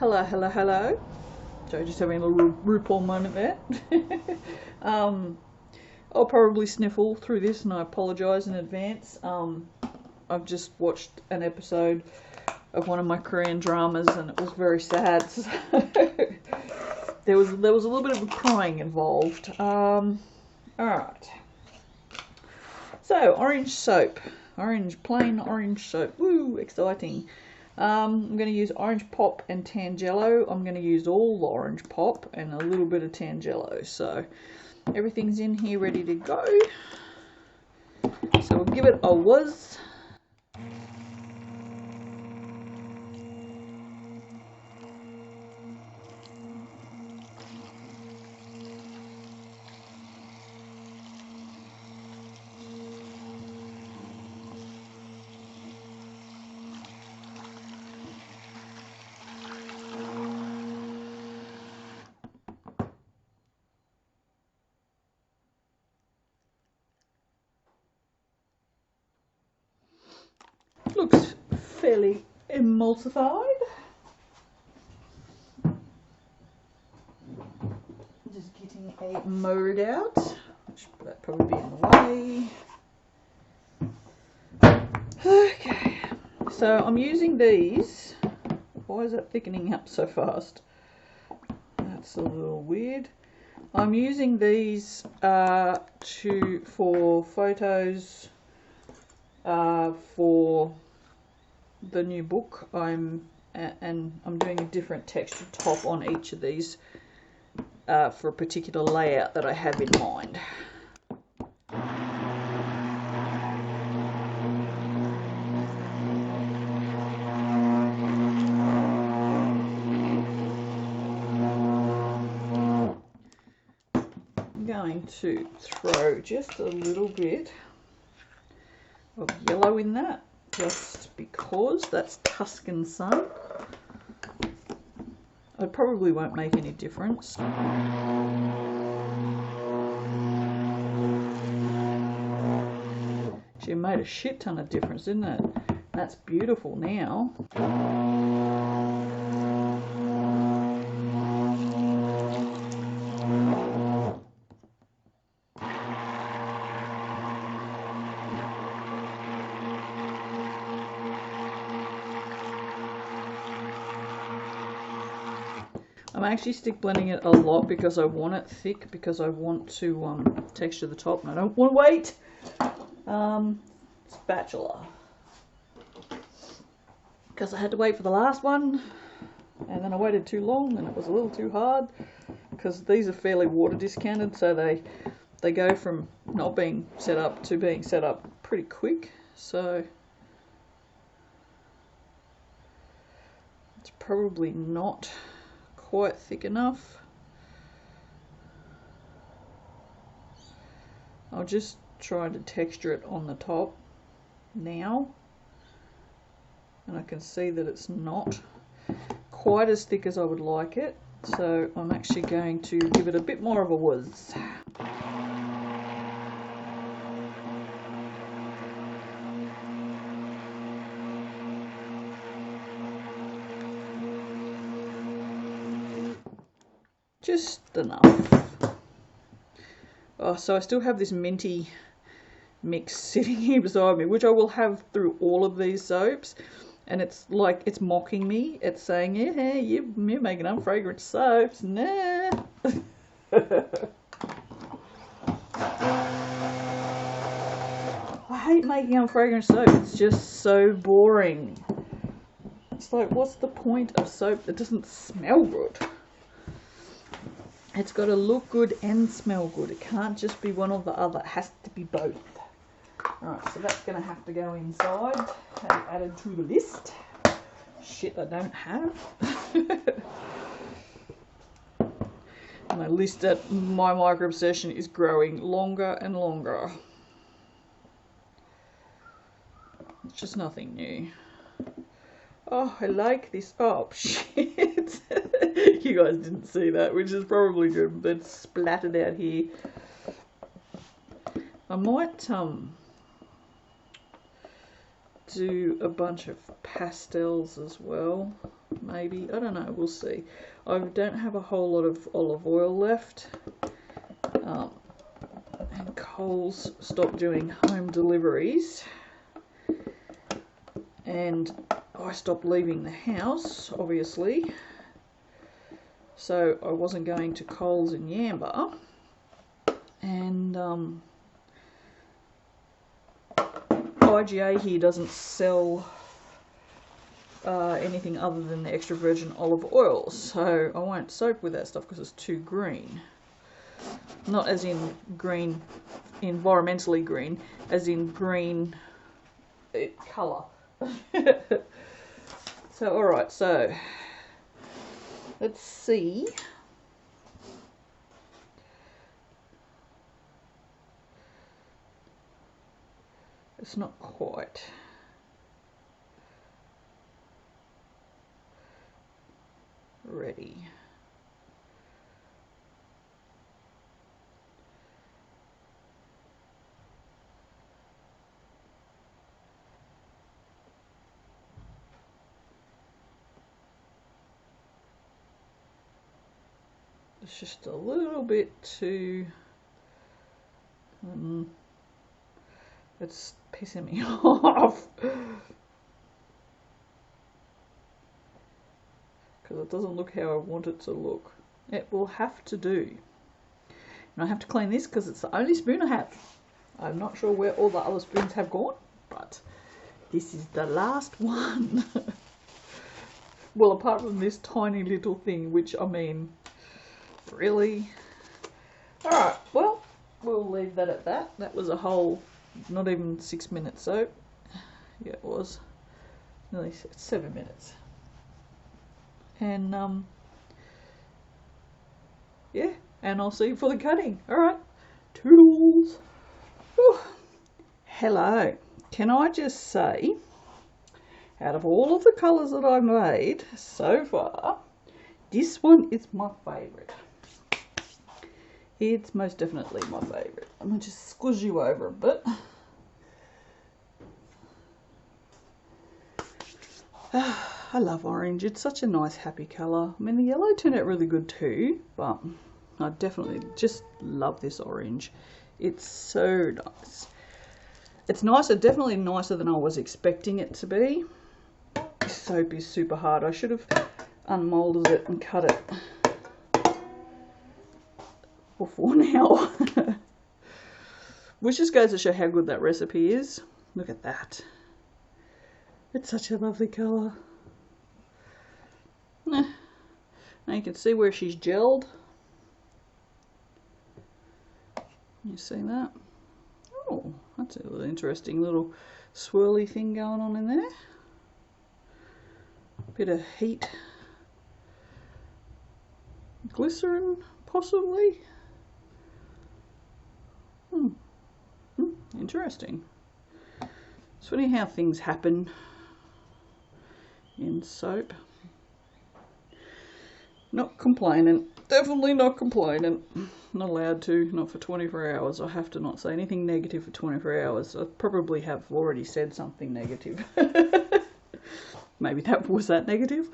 Hello, hello, hello. So just having a little RuPaul moment there. I'll probably sniffle through this and I apologise in advance. I've just watched an episode of one of my Korean dramas and it was very sad. So there was a little bit of crying involved. Alright. So, orange soap. Plain orange soap. Woo, exciting. I'm going to use orange pop and Tangelo. I'm going to use all the orange pop and a little bit of Tangelo. So everything's in here ready to go. So we'll give it a whiz. Looks fairly emulsified. Just getting a mode out, which that probably be in the way. Okay, so I'm using these. Why is that thickening up so fast? That's a little weird. I'm using these for photos for the new book. I'm doing a different texture top on each of these for a particular layout that I have in mind. I'm going to throw just a little bit of yellow in that, just because that's Tuscan Sun. It probably won't make any difference. She made a shit ton of difference, didn't it? That's beautiful now. I'm actually stick blending it a lot because I want it thick, because I want to texture the top and I don't want to wait. Spatula. Because I had to wait for the last one and then I waited too long and it was a little too hard, because these are fairly water discounted, so they go from not being set up to being set up pretty quick. So it's probably not quite thick enough. I'll just try to texture it on the top now, and I can see that it's not quite as thick as I would like it, so I'm actually going to give it a bit more of a whiz. Just enough. Oh, so I still have this minty mix sitting here beside me, which I will have through all of these soaps, and it's like it's mocking me. It's saying, yeah, you're making unfragrant soaps. Nah. I hate making unfragrant soap. It's just so boring. It's like, what's the point of soap that doesn't smell good? It's got to look good and smell good. It can't just be one or the other. It has to be both. Alright, so that's going to have to go inside and added to the list. Shit I don't have. My list at my Mica Obsession is growing longer and longer. It's just nothing new. Oh, I like this. Oh, shit. You guys didn't see that, which is probably good, but it's splattered out here. I might do a bunch of pastels as well. maybe. I don't know, we'll see. I don't have a whole lot of olive oil left. And Coles stopped doing home deliveries. And I stopped leaving the house, obviously. So I wasn't going to Coles in Yamba. And IGA here doesn't sell anything other than the extra virgin olive oil, so I won't soap with that stuff because it's too green. Not as in green, environmentally green, as in green colour. So alright, so let's see. It's not quite. Ready. It's just a little bit too it's pissing me off because it doesn't look how I want it to look. It will have to do. And I have to clean this because it's the only spoon I have. I'm not sure where all the other spoons have gone, but this is the last one. Well, apart from this tiny little thing, which, I mean, really? Alright, well, we'll leave that at that. That was a whole, not even 6 minutes soap. Yeah, it was. Nearly 7 minutes. And, yeah, and I'll see you for the cutting. Alright, toodles. Whew. Hello. Can I just say, out of all of the colours that I've made so far, this one is my favourite. It's most definitely my favourite. I'm going to just squish you over a bit. I love orange. It's such a nice, happy colour. I mean, the yellow turned out really good too, but I definitely just love this orange. It's so nice. It's nicer, definitely nicer than I was expecting it to be. This soap is super hard. I should have unmolded it and cut it before now. Which just goes to show how good that recipe is. Look at that. It's such a lovely colour. Now you can see where she's gelled. You see that? Oh, that's a little interesting little swirly thing going on in there. Bit of heat. Glycerin, possibly. Interesting. It's funny how things happen in soap. Not complaining. Definitely not complaining. Not allowed to. Not for 24 hours. I have to not say anything negative for 24 hours. I probably have already said something negative. Maybe that was that negative.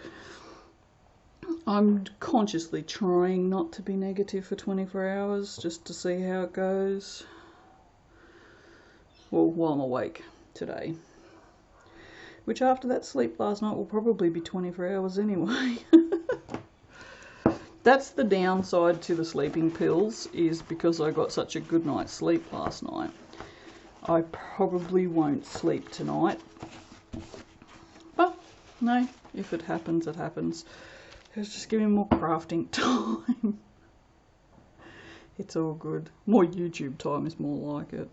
I'm consciously trying not to be negative for 24 hours just to see how it goes. Well, while I'm awake today. Which after that sleep last night will probably be 24 hours anyway. That's the downside to the sleeping pills, is because I got such a good night's sleep last night. I probably won't sleep tonight. But, no, if it happens, it happens. Let's just give me more crafting time. It's all good. More YouTube time is more like it.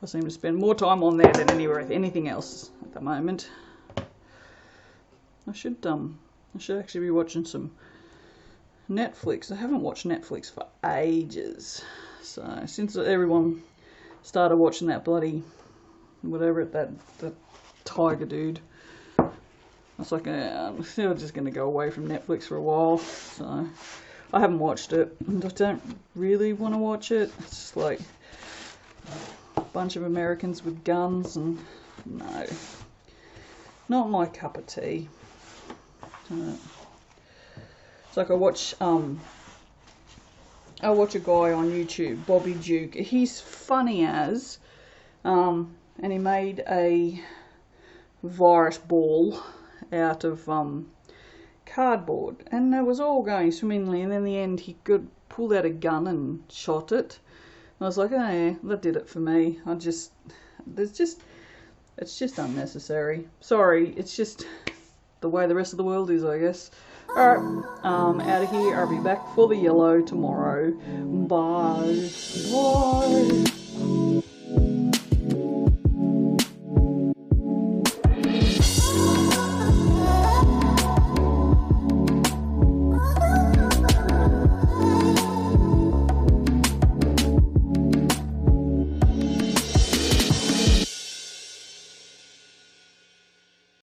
I seem to spend more time on there than anything else at the moment. I should actually be watching some Netflix. I haven't watched Netflix for ages. So since everyone started watching that bloody whatever the tiger dude, I was like, I'm still just going to go away from Netflix for a while. So I haven't watched it, and I don't really want to watch it. It's just like a bunch of Americans with guns, and no, not my cup of tea. It's like I watch a guy on YouTube, Bobby Duke. He's funny as, and he made a virus ball out of cardboard, and it was all going swimmingly, and in the end he pulled out a gun and shot it. And I was like, oh yeah, that did it for me. It's just unnecessary. Sorry, it's just the way the rest of the world is, I guess. Alright, out of here. I'll be back for the yellow tomorrow. Bye. Bye.